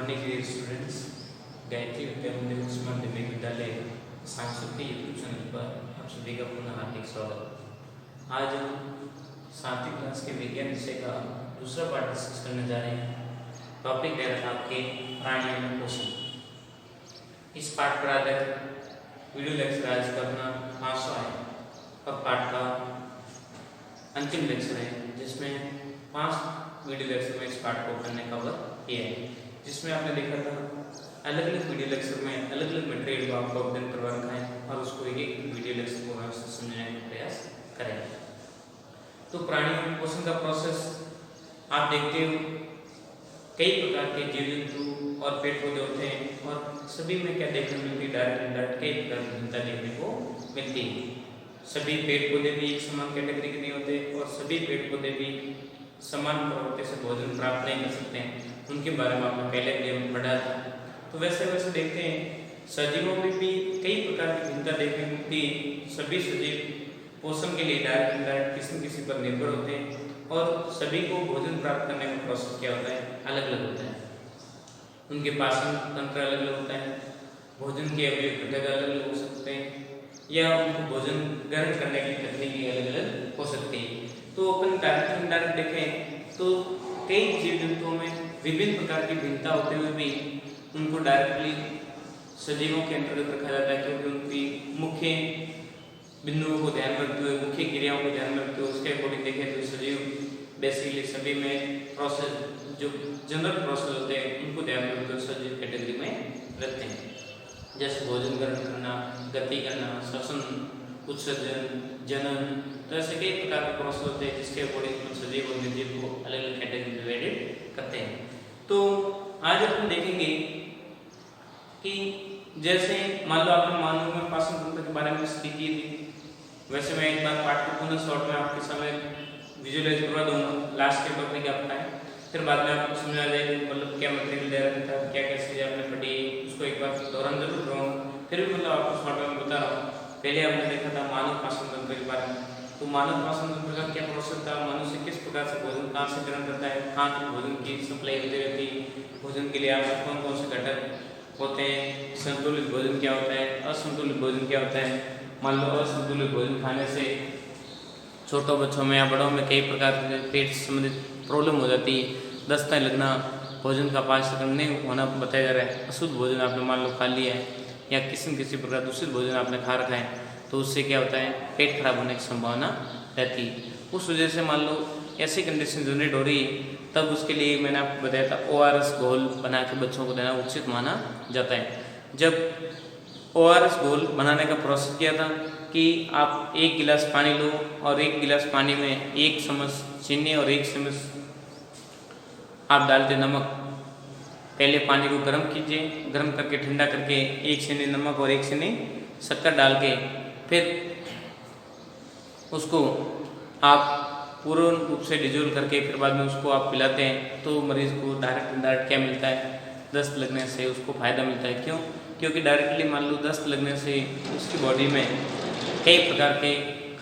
Morning dear students. Gayatri Vidya Mandir उच्च माध्यमिक विद्यालय सांस्कृतिक यूट्यूब चैनल पर आप सभी का पुनः हार्दिक स्वागत। आज हम 7वीं क्लास के विज्ञान विषय का दूसरा पाठ डिस्कस करने जा रहे हैं। टॉपिक दे रहा था आपके प्राणियों में पोषण। इस पाठ पर आधारित वीडियो लेक्चर आज का अपना 500 है और पाठ का अंतिम लेक्चर है, जिसमें 5 वीडियो लेक्चर में इस पाठ को करने का वक्त किया है, जिसमें आपने देखा था अलग अलग वीडियो लेक्चर में अलग अलग मटेरियल को आपको अध्ययन करवा रखा है और उसको एक एक वीडियो लेक्चर को व्यवस्थित समझने का प्रयास करें। तो प्राणियों में पोषण का प्रोसेस आप देखते हो, कई प्रकार के जीव जंतु और पेड़ पौधे होते हैं और सभी में क्या देखने मिलती है, डायरेक्ट इनडायरेक्ट कई प्रकार की भिन्नता देखने को मिलती है। सभी पेड़ पौधे भी एक समान कैटेगरी के नहीं होते और सभी पेड़ पौधे भी समान प्रवृत्ति से भोजन प्राप्त नहीं कर सकते हैं। उनके बारे में आपने पहले भी पढ़ा था। तो वैसे वैसे देखते हैं सजीवों में भी कई प्रकार की भिन्नता देखने को मिलती है। सभी सजीव पोषण के लिए डायरेक्ट इनडायरेक्ट किसी किसी पर निर्भर होते हैं और सभी को भोजन प्राप्त करने का प्रोसेस क्या होता है, अलग अलग होता है। उनके पाचन तंत्र अलग अलग होता है, भोजन के अवयव घटक अलग अलग हो सकते हैं या उनको भोजन ग्रहण करने की तकनीकी अलग अलग हो सकती है। तो अपन डायरेक्ट इनडायरेक्ट देखें तो कई जीव जंतुओं में विभिन्न प्रकार की भिन्नता होते हुए भी उनको डायरेक्टली सजीवों के अंतर्गत रखा जाता है, क्योंकि उनकी मुख्य बिंदुओं को ध्यान रखते हुए, मुख्य क्रियाओं को ध्यान रखते हुए उसके अकॉर्डिंग देखें तो सजीव बेसिकली सभी में प्रोसेस जो जनरल प्रोसेस होते हैं उनको ध्यान रखते हुए सजीव कैटेगरी में रखते हैं, जैसे भोजन ग्रहण करना, गति करना, श्वसन, उत्सर्जन, जनन। तो ऐसे कई प्रकार के प्रोसेस होते हैं जिसके अकॉर्डिंग सजीव और निर्जीव को अलग अलग कैटेगरी में डिवाइडेड करते हैं। तो आज अपन देखेंगे कि जैसे मान लो आपने मानव में पाचन तंत्र के बारे में स्टडी की थी, वैसे मैं एक बार पाठ को पुनः शॉर्ट में आपके सामने विजुअलाइज करवा दूंगा। लास्ट के टॉपिक आपका है, फिर बाद में आपको समझ आ जाएगा मतलब क्या मटेरियल दे रखा था, क्या क्या चीज़ें आपने पढ़ी, उसको एक बार दौरान जरूर कराऊंगा। फिर भी मतलब आपको शॉर्ट में बता रहा हूँ। पहले आपने देखा था मानव पाचन तंत्र के बारे में। तो मानव पाचन तंत्र का क्या प्रोसेस था, मनुष्य किस प्रकार से भोजन कहाँ से ग्रहण करता है, कहाँ से भोजन की सप्लाई होती रहती है, भोजन के लिए आवश्यक कौन कौन से घटक होते हैं, संतुलित भोजन क्या होता है, असंतुलित भोजन क्या होता है। मान लो असंतुलित भोजन खाने से छोटों बच्चों में या बड़ों में कई प्रकार के पेट से संबंधित प्रॉब्लम हो जाती है, दस्तें लगना, भोजन का पाचन नहीं होना बताया जा रहा है। अशुद्ध भोजन आपने मान लो खा लिया है या किसी प्रकार दूषित भोजन आपने खा रखा है तो उससे क्या होता है, पेट खराब होने की संभावना रहती है। उस वजह से मान लो ऐसी कंडीशन जनरेट हो रही है, तब उसके लिए मैंने आपको बताया था ORS घोल बना के बच्चों को देना उचित माना जाता है। जब ORS घोल बनाने का प्रोसेस किया था कि आप 1 गिलास पानी लो और 1 गिलास पानी में 1 चम्मच चीनी और 1 चम्मच आप डालते नमक। पहले पानी को गर्म कीजिए, गर्म करके ठंडा करके 1 चीनी नमक और 1 चीनी शक्कर डाल के फिर उसको आप पूर्ण रूप से डिजोल्व करके फिर बाद में उसको आप पिलाते हैं तो मरीज़ को डायरेक्ट इनडायरेक्ट क्या मिलता है, दस्त लगने से उसको फ़ायदा मिलता है। क्यों? क्योंकि डायरेक्टली मान लो दस्त लगने से उसकी बॉडी में कई प्रकार के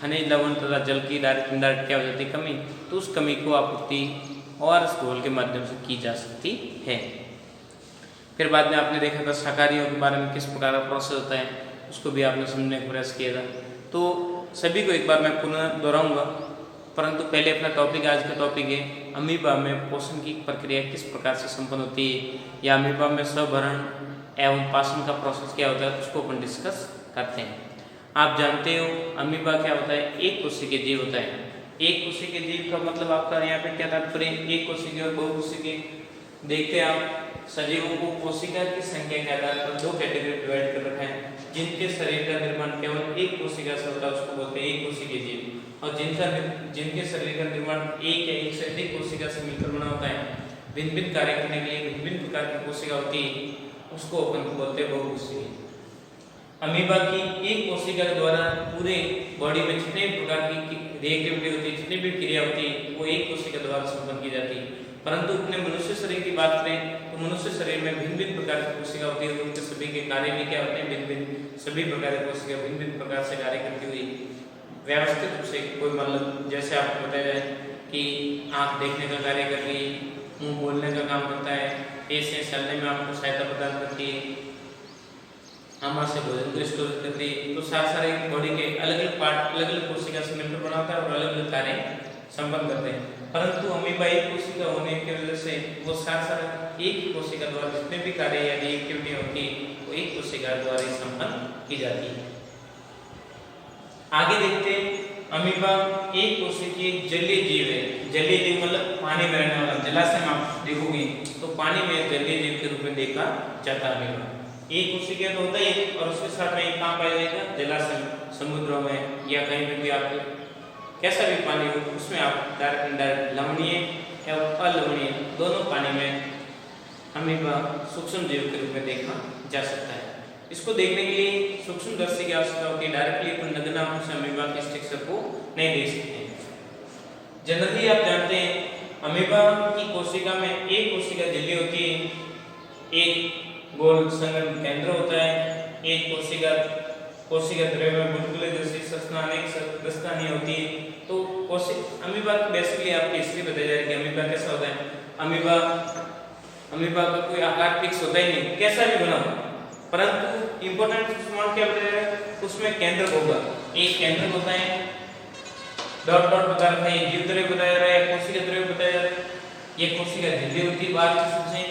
खनिज लवण तथा जल की डायरेक्ट इनडायरेक्ट क्या हो जाती है, कमी। तो उस कमी को आपूर्ति ORS घोल के माध्यम से की जा सकती है। फिर बाद में आपने देखा था शाकाहारियों के बारे में किस प्रकार का प्रोसेस होता है, उसको भी आपने समझने का प्रयास किया था। तो सभी को एक बार मैं पुनः दोहराऊंगा, परंतु पहले अपना टॉपिक आज का टॉपिक है अमीबा में पोषण की प्रक्रिया किस प्रकार से संपन्न होती है या अमीबा में स्वभरण एवं पाचन का प्रोसेस क्या होता है, उसको अपन डिस्कस करते हैं। आप जानते हो अमीबा क्या होता है, एक कोशिकीय जीव होता है। एक कोशिकीय जीव का मतलब आपका यहाँ पे क्या तात्पर्य, एक कोशिकीय और बहुकोशिकीय। देखते हैं आप सजीवों को कोशिका की संख्या के आधार पर 2 कैटेगरी डिवाइड कर रखा है। जिनके शरीर का निर्माण केवल एक कोशिका से होता है उसको बोलते हैं एक कोशिकीय जीव, और जिनके शरीर का निर्माण एक या एक से अधिक कोशिका से मिलकर बना होता है, भिन्न भिन्न कार्य करने के लिए भिन्न प्रकार की कोशिका होती है, उसको अपन बोलते हैं बहुकोशिकीय। अमीबा की एक कोशिका के द्वारा पूरे बॉडी में जितने प्रकार की रिएक्टिविटी होती है, जितनी भी क्रिया होती है वो एक कोशिका द्वारा संपन्न की जाती है। परंतु अपने मनुष्य शरीर की बात करें तो मनुष्य शरीर में भिन्न भिन्न प्रकार की कोशिका होती है, उनके सभी के कार्य भी क्या होते हैं भिन्न भिन्न, सभी प्रकार की कोशिका भिन्न भिन्न प्रकार से कार्य करती हुई व्यवस्थित रूप से कोई मतलब जैसे आपको बताया जाए कि आँख देखने का कार्य कर रही है, मुंह बोलने का काम करता है, ऐसे चलने में आपको सहायता प्रदान करती है, आमाशय से भोजन को स्टोर करती है। तो सारे बॉडी के अलग अलग पार्ट अलग अलग कोशिका से मिलकर बनाता है और अलग अलग कार्य संपन्न करते हैं। परंतु अमीबा एक कोशिका होने की वजह से वो सारा एक ही कोशिका द्वारा जितने भी कार्य या एक्टिविटी होती है वो एक कोशिका द्वारा ही संपन्न की जाती है। आगे देखते हैं, अमीबा एक कोशिकीय जलीय जीव है। जलीय जीव मतलब पानी में रहने वाला। जलाशय में आप देखोगे तो पानी में जलीय जीव के रूप में देखा जाता है अमीबा। एक कोशिकीय तो होता है और उसके साथ में कहाँ पाया जाएगा? जलाशय, समुद्रों में या कहीं पे भी आप कैसा भी पानी हो उसमें आप डायरेक्ट इनडायरेक्ट लवणीय या अलवणीय दोनों पानी में अमीबा सूक्ष्म जीव के रूप में देखा जा सकता है। इसको देखने के लिए सूक्ष्मदर्शी की आवश्यकता होती है। डायरेक्टली अपन नग्न आंखों से अमीबा के स्ट्रक्चर को नहीं देख सकते। जनरली आप जानते हैं अमीबा की कोशिका में एक कोशिका झिल्ली होती है, एक गोल संघन केंद्र होता है, एक कोशिका द्रव्य में बुलबुले जैसी संरचना अनेक दस्तानी होती है। तो अमीबा बेसिकली आपकी हिस्ट्री बताई जा रही है कि अमीबा कैसा होता है। अमीबा का कोई आकार फिक्स होता ही नहीं, कैसा भी बना हो, परंतु इंपॉर्टेंट क्या बताया है उसमें केंद्र होगा। एक केंद्र होता है, डॉट डॉट बता रहा है, जीव द्रव्य बताया जा रहा है, कोशिका द्रव्य बताया जा रहा है। ये कोशिका झिल्ली होती है बाहर से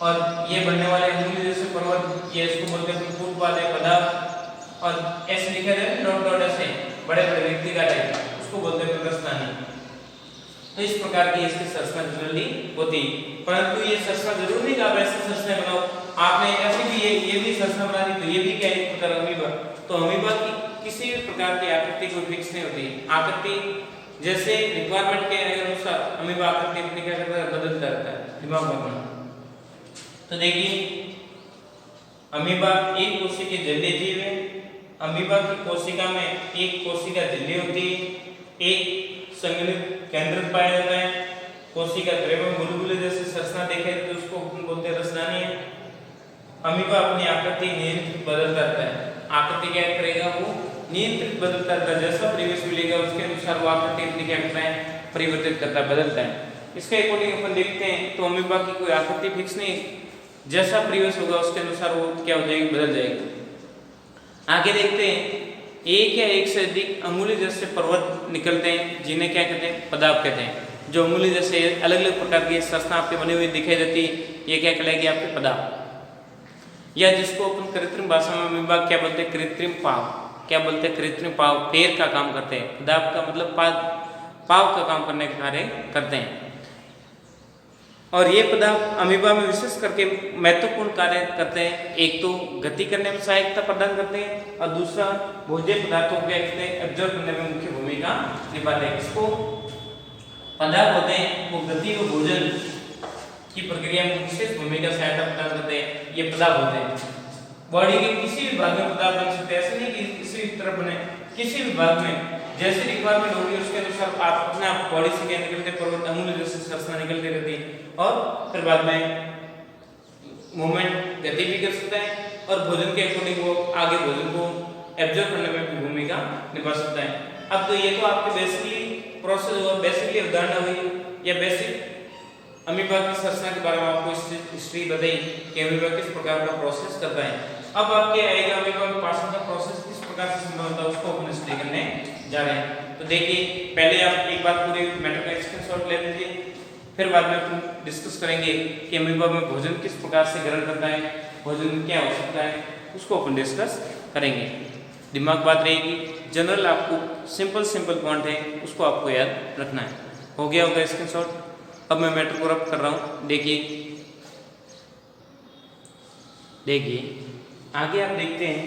और ये बनने वाले अंगुली जैसे पर्वत, ये इसको बोलते हैं फुटपाथ है पदार्थ। और ऐसे लिखा जाए डॉट डॉट ऐसे बड़े बड़े व्यक्ति का टाइप, उसको बोलते हैं प्रदर्शनी। तो इस प्रकार की इसकी संरचना जनरली होती है, परंतु ये संरचना जरूर नहीं कि आप ऐसे संरचना बनाओ। आपने ऐसे भी ये भी संरचना बना दी तो ये भी क्या है एक प्रकार अमीबा। तो अमीबा की किसी भी प्रकार की आकृति कोई फिक्स नहीं होती। आकृति जैसे रिक्वायरमेंट के अनुसार अमीबा आकृति अपनी क्या करता है बदलता रहता है दिमाग में। तो देखिए अमीबा एक कोशिकीय जलीय जीव है। अमीबा की कोशिका में एक कोशिका झिल्ली होती है, एक संघनित केंद्र पाया जाता है, कोशिका द्रव्य बुलबुले जैसे संरचना देखे तो उसको बोलते हैं रसदानी है। अमीबा अपनी आकृति नियंत्रित बदलता रहता है। आकृति क्या करेगा? वो नियंत्रित बदलता रहता है। जैसा परिवेश मिलेगा उसके अनुसार वो आकृति अपनी क्या करता है परिवर्तित करता है, बदलता है। इसके अकॉर्डिंग अपन देखते हैं तो अमीबा की कोई आकृति फिक्स नहीं, जैसा परिवेश होगा उसके अनुसार वो क्या हो जाएगी बदल जाएगी। आगे देखते हैं एक या एक से अधिक अंगुली जैसे पर्वत निकलते हैं जिन्हें क्या कहते हैं पदार्थ कहते हैं। जो अंगुली जैसे अलग अलग प्रकार की संरचना आपके बनी हुई दिखाई देती है ये क्या कहलाएगी आपके पदार्थ। या जिसको अपन कृत्रिम भाषा में अमीबा क्या बोलते हैं कृत्रिम पाव। क्या बोलते हैं? कृत्रिम पाव, पैर का काम करते हैं। पदार्थ का मतलब पाव का काम करने का कार्य करते हैं। और ये पदार्थ अमीबा में विशेष करके महत्वपूर्ण कार्य करते हैं। एक तो गति करने में सहायता प्रदान करते हैं और दूसरा भोज्य पदार्थों को क्या कहते हैं एब्जॉर्ब करने में मुख्य भूमिका निभाते हैं। इसको पदार्थ होते हैं वो गति और भोजन की प्रक्रिया में विशेष भूमिका सहायता प्रदान करते हैं। ये पदार्थ होते हैं बॉडी के किसी भी भाग में पदार्थ बन सकते हैं। ऐसे नहीं कि किसी भी तरफ बने, किसी भी भाग में जैसे रिक्वायरमेंट होगी उसके अनुसार आप अपने आप बॉडी से क्या निकलते पर्वत अंगुली जैसे संरचना निकलती रहती है और फिर बाद में मूवमेंट गति भी कर सकता है और भोजन के अकॉर्डिंग वो आगे भोजन को एब्जॉर्ब करने में भी भूमिका निभा सकता है। अब तो ये तो आपके बेसिकली प्रोसेस हुआ, बेसिकली अवधारणा हुई या बेसिक अमीबा की संरचना के बारे में आपको हिस्ट्री बताई कि अमीबा किस प्रकार का प्रोसेस करता है। अब आपके आएगा अमीबा के पाचन का प्रोसेस किस प्रकार से संभव होता है उसको अपन स्टडी करने जा रहे हैं। तो देखिए पहले आप एक बार पूरे मैटर का स्क्रीनशॉट ले लीजिए, फिर बाद में अपन डिस्कस करेंगे कि अमीबा में भोजन किस प्रकार से ग्रहण करता है, भोजन क्या हो सकता है, उसको अपन डिस्कस करेंगे। दिमाग बात रहेगी, जनरल आपको सिंपल पॉइंट है उसको आपको याद रखना है। हो गया होगा स्क्रीनशॉट। अब मैं मैटर को रब कर रहा हूँ। देखिए आगे आप देखते हैं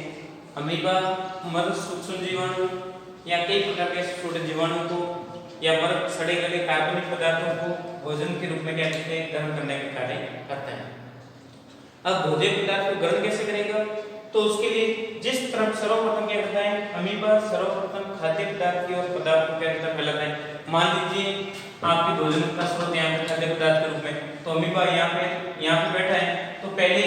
अमीबा मर सूक्ष्म जीवाणु या कई प्रकार के छोटे जीवाणु को या मर सड़े गले कार्बनिक पदार्थों को भोजन के रूप में क्या कहते हैं ग्रहण करने का कार्य करता है। अब भोजन पदार्थ को ग्रहण कैसे करेगा? तो उसके लिए जिस तरफ सर्वप्रथम क्या करता है अमीबा सर्वप्रथम खाद्य पदार्थ की और पदार्थ को क्या करता है फैलाता है। मान लीजिए आपके भोजन का स्रोत यहाँ पे खाद्य पदार्थ के रूप में, तो अमीबा यहाँ पे बैठा है तो पहले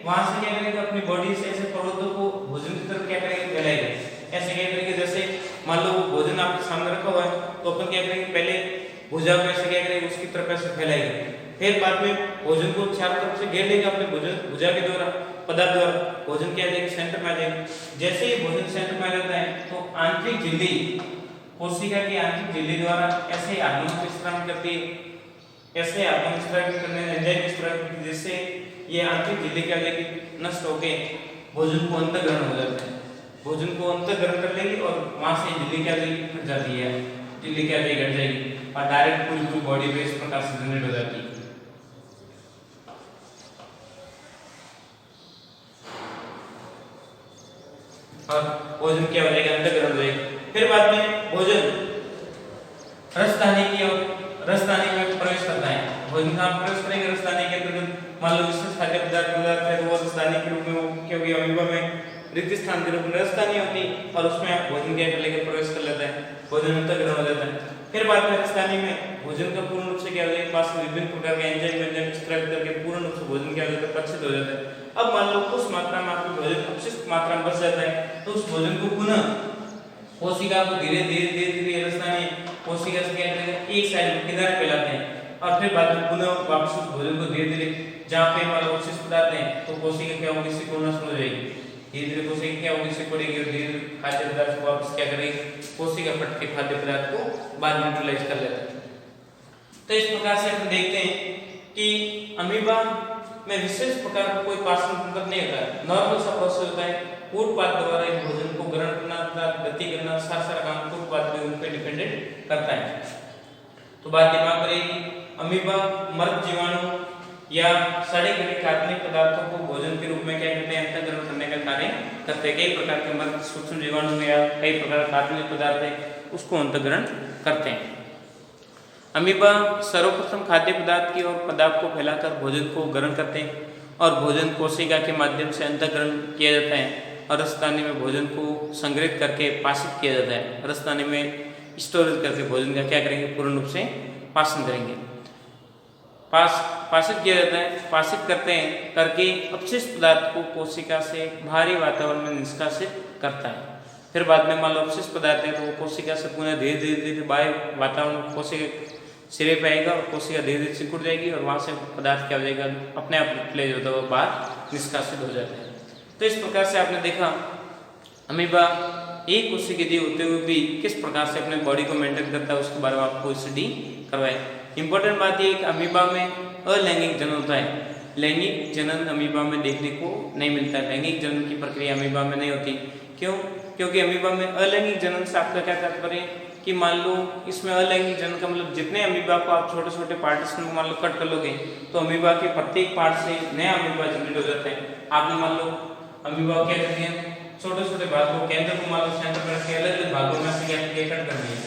वहां से क्या करेगा अपनी बॉडी से ऐसे पर्वतों को भोजन की तरफ क्या करेगा फैलाएगा। ऐसे क्या करेंगे जैसे मान लो भोजन आपके सामने रखा हुआ है तो अपन क्या करेंगे पहले भुजा को ऐसे क्या करेगी, उसकी तरफ ऐसे फैलाएगी। फिर बाद में भोजन को चारों तरफ से घेर लेगा अपने भुजा के द्वारा, पदार्थ द्वारा। भोजन क्या आ जाएगी, सेंटर में आ जाएगी। जैसे ही भोजन सेंटर में आ जाता है तो आंतरिक झिल्ली, कोशिका की आंतरिक झिल्ली द्वारा ऐसे हार्मोन को स्राव करती है, ऐसे हार्मोन स्राव करने एंजाइम स्राव करती है, जिससे ये आंतरिक झिल्ली क्या हो जाएगी, नष्ट होके भोजन को अंतःग्रहण हो जाता है। भोजन को अंतःग्रहण कर लेगी और वहां से झिल्ली क्या जाएगी, फट जाती है, झिल्ली क्या जाएगी, घट जाएगी और डायरेक्ट पूरी बॉडी पे इस प्रकार से जनरेट हो जाती है। और भोजन क्या हो जाएगा, अंतःग्रहण हो जाएगा। फिर बाद में भोजन रसदानी की ओर, रसदानी में प्रवेश करता है। भोजन कहाँ प्रवेश करेंगे, रसदानी के अंतर्गत। मान लो विशेष खाद्य पदार्थ है, वो रसदानी के रूप में वो क्या होगी, अमीबा में रिक्त स्थान के रूप में रसदानी होती और उसमें भोजन क्या लेकर प्रवेश कर लेता है, भोजन अंतःग्रहण हो जाता है। फिर बाद में रसदानी में भोजन का पूर्ण रूप से क्या हो जाएगा, पास में विभिन्न प्रकार के एंजाइम स्त्राव करके पूर्ण रूप से भोजन क्या हो जाता है, पचित हो जाता है। अब मान लो कुछ मात्रा में आपको भोजन अपशिष्ट मात्रा में बच जाता है, तो उस भोजन को पुनः कोशिका को धीरे धीरे रसदानी कोशिका से क्या करेगा, एक साइड किनारे फैलाते हैं और फिर बाद में पुनः वापस उस भोजन को धीरे धीरे जहाँ पे मान लो अपशिष्ट पदार्थ हैं तो कोशिका क्या होगी, सिकुड़ना शुरू हो जाएगी। धीरे धीरे कोशिका क्या होगी, सिकुड़ेगी और धीरे धीरे खाद्य पदार्थ को वापस क्या करेगी, कोशिका फट के खाद्य पदार्थ को बाद में न्यूट्रलाइज कर लेता है। तो इस प्रकार से हम देखते हैं कि अमीबा में विशेष प्रकार का कोई पाचन तंत्र नहीं होता है, नॉर्मल सा प्रोसेस होता है। कूटपाद द्वारा एक भोजन को ग्रहण करना, गति करना, सारा काम कूटपाद पे उन पे डिपेंडेंट करता है। तो बात दिमाग में रहेगी, अमीबा मृत जीवाणु या सड़े गले कार्बनिक पदार्थों को भोजन के रूप में क्या करते हैं, अंतःग्रहण करने का कार्य करते हैं। कई प्रकार के मृत सूक्ष्म जीवाणु या कई प्रकार के कार्बनिक पदार्थ है उसको अंतःग्रहण करते हैं। अमीबा सर्वप्रथम खाद्य पदार्थ की और पदार्थ को फैलाकर भोजन को ग्रहण करते हैं और भोजन कोशिका के माध्यम से अंतःग्रहण किया जाता है और रसदानी में भोजन को संग्रहित करके पाचित किया जाता है। रसदानी में स्टोरेज करके भोजन का क्या करेंगे, पूर्ण रूप से पाचन करेंगे, पाचित किया जाता है। पाचित करते हैं करके अपशिष्ट पदार्थ को कोशिका से बाहरी वातावरण में निष्कासित करता है। फिर बाद में मान लो अपशिष्ट पदार्थ है तो वो कोशिका से पुनः धीरे धीरे बाहरी वातावरण कोशिका सिरे पे आएगा और कोशिका धीरे धीरे सिकुड़ जाएगी और वहां से पदार्थ क्या हो जाएगा, अपने आप न्यूट्रलाइज होता हुआ बाहर निष्कासित हो जाता है। तो इस प्रकार से आपने देखा अमीबा एक कोशिकीय होते हुए भी किस प्रकार से अपने बॉडी को मेंटेन करता है, उसके बारे में आपको स्टडी करवाए। इंपॉर्टेंट बात यह है कि अमीबा में अलैंगिक जनन होता है, लैंगिक जनन अमीबा में देखने को नहीं मिलता है। लैंगिक जनन की प्रक्रिया अमीबा में नहीं होती। क्यों? क्योंकि अमीबा में अलैंगिक जनन से आपका क्या तात्पर्य कि मान लो इसमें अलैंगिक जनन का मतलब जितने अमीबा को आप छोटे छोटे पार्टीशन को मान लो कट कर लोगे तो अमीबा के प्रत्येक पार्ट से नया अमीबा जनरेट हो जाता है। आपने मान लो अमीबा क्या करते हैं, छोटे छोटे भागों केंद्र को मान लो सेंटर में रख के अलग अलग भागों में से क्या कट कर दिया,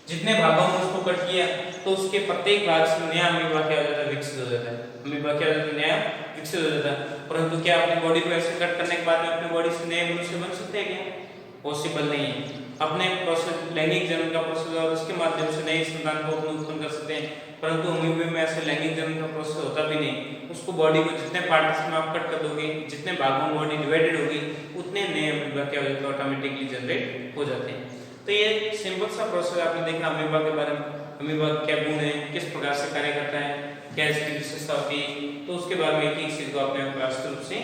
जितने भागों में उसको कट किया तो उसके प्रत्येक भाग से नया अमीबा क्या हो जाता है, विकसित हो जाता है। अमीबा क्या हो जाता है, नया विकसित हो जाता है। परंतु क्या अपनी बॉडी को ऐसे कट करने के बाद में अपनी बॉडी से नए मनुष्य बन सकते हैं क्या? पॉसिबल नहीं है। अपने प्रोसेस लैंगिक जनन का प्रोसेस और उसके माध्यम से नई संतान को उत्पन्न कर सकते हैं, परंतु अमीबा में ऐसे लैंगिक जनन का प्रोसेस होता भी नहीं। उसको बॉडी को जितने पार्ट्स में आप कट कर दोगे, जितने भागों में बॉडी डिवाइडेड होगी उतने नए अमीबा क्या हो जाते हैं, ऑटोमेटिकली जनरेट हो जाते हैं। तो ये सिंपल सा प्रोसेस आपने देखा अमीबा के बारे में। अमीबा क्या गुण है, किस प्रकार से कार्य करता है, क्या इसकी विशेषता होती है, तो उसके बारे में एक एक चीज को आपने व्यवस्थित रूप से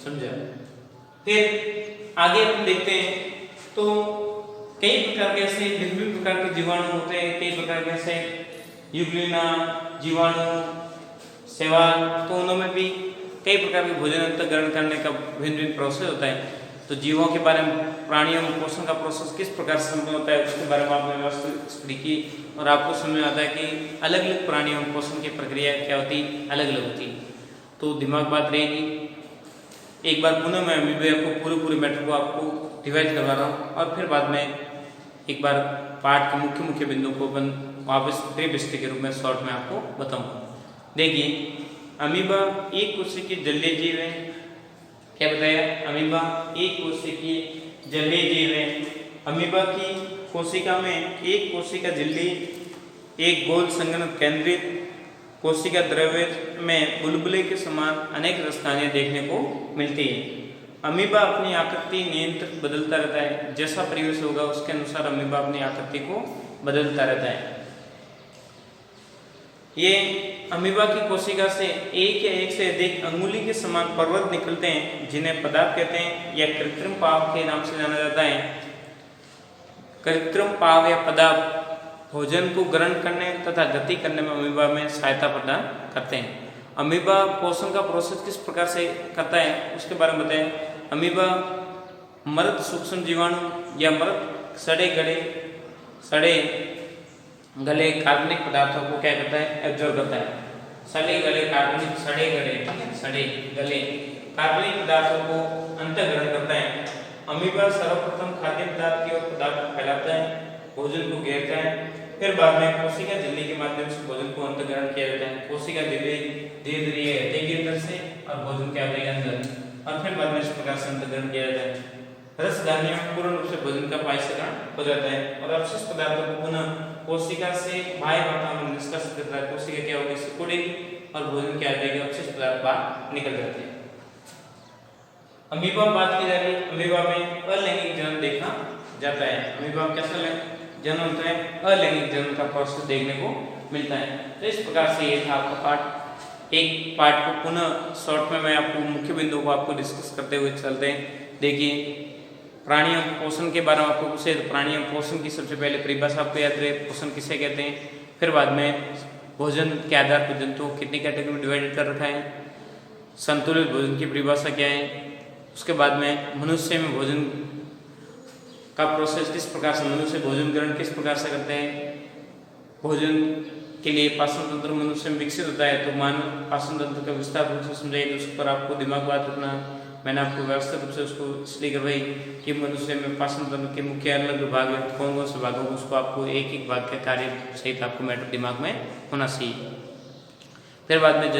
समझा। फिर आगे अपन देखते हैं तो कई प्रकार के ऐसे विभिन्न प्रकार के जीवाणु होते हैं, कई प्रकार के ऐसे यूग्लिना जीवाणु शैवाल, तो उनमें भी कई प्रकार के भोजन अंतःग्रहण करने का भिन्न भिन्न प्रोसेस होता है। तो जीवों के बारे में, प्राणियों में पोषण का प्रोसेस किस प्रकार से संपन्न होता है उसके बारे में आपने व्यवस्थित स्टडी की और आपको समझ में आता है कि अलग अलग प्राणियों में पोषण की प्रक्रिया क्या होती, अलग अलग होती। तो दिमाग बात रहेगी। एक बार पुनः मैं अमीबा को पूरे मैटर को आपको डिवाइड करवा रहा हूँ और फिर बाद में एक बार पाठ के मुख्य मुख्य बिंदुओं को अपन वापस प्रीविष्टि के रूप में शॉर्ट में आपको बताऊंगा। देखिए, अमीबा एक कोशिकीय जलीय जीव है। क्या बताया? अमीबा एक कोशिकीय जलीय जीव है। अमीबा की कोशिका में एक कोशिका झिल्ली, एक गोल संघनक केंद्रित कोशिका द्रव्य में बुलबुले के समान अनेक रसदानियां देखने को मिलती है। अमीबा अपनी आकृति नियंत्रित बदलता रहता है, जैसा परिवेश होगा उसके अनुसार अमीबा अपनी आकृति को बदलता रहता है। ये अमीबा की कोशिका से एक या एक से अधिक अंगुली के समान पर्वत निकलते हैं जिन्हें पदार्थ कहते हैं या कृत्रिम पाव के नाम से जाना जाता है। कृत्रिम पाव या पदार्थ भोजन को ग्रहण करने तथा गति करने में अमीबा में सहायता प्रदान करते हैं। अमीबा पोषण का प्रोसेस किस प्रकार से करता है उसके बारे में बताएं। अमीबा मृत सूक्ष्म जीवाणु या मृत सड़े गले कार्बनिक पदार्थों को क्या करता है, एब्जॉर्ब करता है। सड़े गले कार्बनिक पदार्थों को अंतःग्रहण करता है। अमीबा सर्वप्रथम खाद्य पदार्थ की ओर पदार्थ को फैलाता है, भोजन को घेरता है, फिर बाद में कोशिका झिल्ली के माध्यम से भोजन को अंतःग्रहण किया जाता है। कोशिका झिल्ली धीरे धीरे हटेगी अंदर से और भोजन क्या हो जाएगा अंदर, और फिर बाद में इस प्रकार से अंतःग्रहण किया जाता है। रसधानियों में पूर्ण रूप से भोजन का पाचन हो जाता है और अवशिष्ट पदार्थों को पुनः कोशिका से बाह्य वातावरण में निष्कासित करता है। कोशिका क्या होगी, सिकुड़ेगी और भोजन क्या आ जाएगा, अवशिष्ट पदार्थ बाहर निकल जाते हैं। अमीबा बात की जा रही है, अमीबा में अलैंगिक जन्म देखा जाता है। अमीबा में कैसा जन्म होता है, अलैंगिक जन्म का प्रोसेस देखने को मिलता है। तो इस प्रकार से ये था आपका पार्ट। एक पार्ट को पुनः शॉर्ट में मैं आपको मुख्य बिंदु को आपको डिस्कस करते हुए चलते हैं। देखिए, प्राणियों पोषण के बारे में आपको पूछे तो प्राणियों पोषण की सबसे पहले परिभाषा आपको याद रहे, पोषण किसे कहते हैं। फिर बाद में भोजन के आधार पर जंतुओं को कितनी कैटेगरी में डिवाइड कर रखा है, संतुलित भोजन की परिभाषा क्या है। उसके बाद में मनुष्य में भोजन का प्रोसेस किस प्रकार से, मनुष्य भोजन ग्रहण किस प्रकार से करते हैं, भोजन के लिए पाचन तंत्र मनुष्य में विकसित होता है। तो मानव पाचन तंत्र का विस्तार रूप से समझाइए, तो उस पर आपको दिमाग बात रखना। मैंने आपको व्यवस्थित रूप से उसको इसलिए करवाई कि मनुष्य में पाचन तंत्र के मुख्य अलग विभाग है, कौन कौन से भागों को उसको आपको एक एक भाग के कार्य सहित आपको मैटर दिमाग में होना चाहिए। फिर बाद में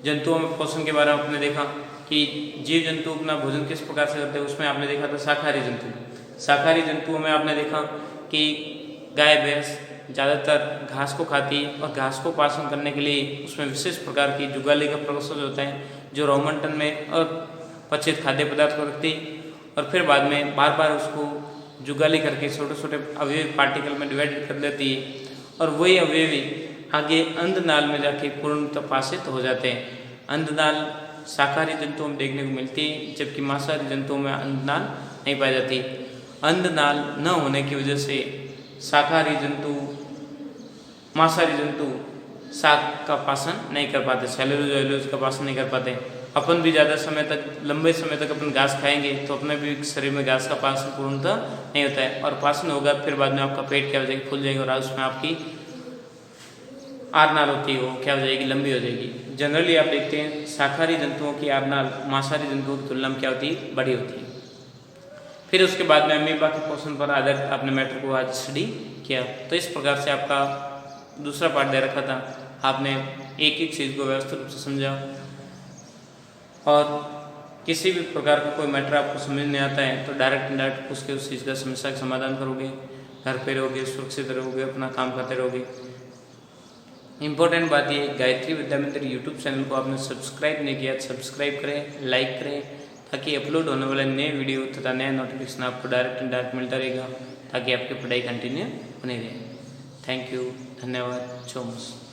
जंतुओं में पोषण के बारे में आपने देखा कि जीव जंतु अपना भोजन किस प्रकार से करते हैं। उसमें आपने देखा था शाकाहारी जंतुओं में आपने देखा कि गाय भैंस ज़्यादातर घास को खाती है और घास को पाचन करने के लिए उसमें विशेष प्रकार की जुगाली का प्रोसेस होता है, जो रोमंटन में अपचित खाद्य पदार्थ को रखती और फिर बाद में बार बार उसको जुगाली करके छोटे छोटे अवयवी पार्टिकल में डिवाइड कर देती है और वही अवयवी आगे अंधनाल में जाके पूर्णतः पाचित हो जाते हैं। अंधनाल शाकाहारी जंतुओं में देखने को मिलती है, जबकि मांसाहारी जंतुओं में अंधनाल नहीं पाई जाती। अंधनाल न होने की वजह से शाकाहारी जंतु, मांसाहारी जंतु शाक का पाचन नहीं कर पाते, सेलुलोज का पाचन नहीं कर पाते। अपन भी ज़्यादा समय तक, लंबे समय तक अपन घास खाएंगे तो अपने भी शरीर में घास का पाचन पूर्णतः नहीं होता है और पाचन होगा फिर बाद में आपका पेट क्या हो जाएगी, फूल जाएगा और उसमें आपकी आरनाल होती है वो क्या हो जाएगी, लंबी हो जाएगी। जनरली आप देखते हैं शाकाहारी जंतुओं की आरनाल मांसाहारी जंतुओं की तुलना में क्या होती है, बड़ी होती है। फिर उसके बाद में अमीबा के पोषण पर आधारित आपने मैटर को आज स्टडी किया। तो इस प्रकार से आपका दूसरा पार्ट दे रखा था, आपने एक एक चीज़ को व्यवस्थित रूप से समझा और किसी भी प्रकार का कोई मैटर आपको समझ नहीं आता है तो डायरेक्ट इनडायरेक्ट उसके उस चीज़ का समस्या का समाधान करोगे, घर पे रहोगे, सुरक्षित रहोगे, अपना काम करते रहोगे। इंपॉर्टेंट बात ये, गायत्री विद्या मंदिर यूट्यूब चैनल को आपने सब्सक्राइब नहीं किया, सब्सक्राइब करें, लाइक करें, ताकि अपलोड होने वाले नए वीडियो तथा नया नोटिफिकेशन आपको डायरेक्ट इनडायरेक्ट मिलता रहेगा, ताकि आपकी पढ़ाई कंटिन्यू बनी रहे। थैंक यू, धन्यवाद, सो मच।